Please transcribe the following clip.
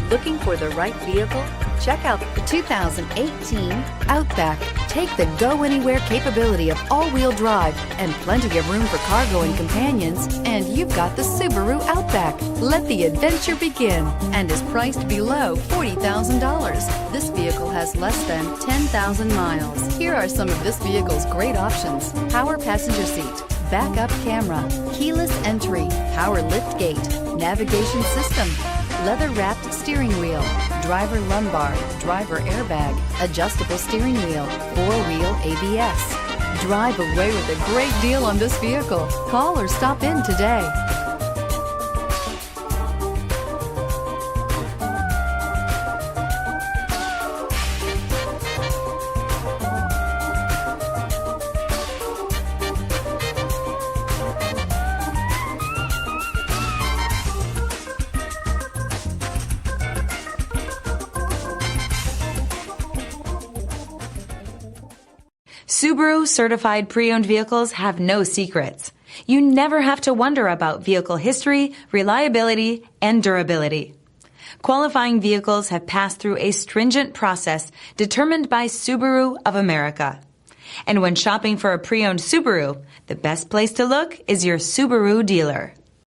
Looking for the right vehicle? Check out the 2018 Outback. Take the go-anywhere capability of all-wheel drive and plenty of room for cargo and companions, and you've got the Subaru Outback. Let the adventure begin, and is priced below $40,000. This vehicle has less than 10,000 miles. Here are some of this vehicle's great options: power passenger seat, backup camera, keyless entry, power lift gate, navigation system, leather-wrapped steering wheel, driver lumbar, driver airbag, adjustable steering wheel, four-wheel ABS. Drive away with a great deal on this vehicle. Call or stop in today. Subaru certified pre-owned vehicles have no secrets. You never have to wonder about vehicle history, reliability, and durability. Qualifying vehicles have passed through a stringent process determined by Subaru of America. And when shopping for a pre-owned Subaru, the best place to look is your Subaru dealer.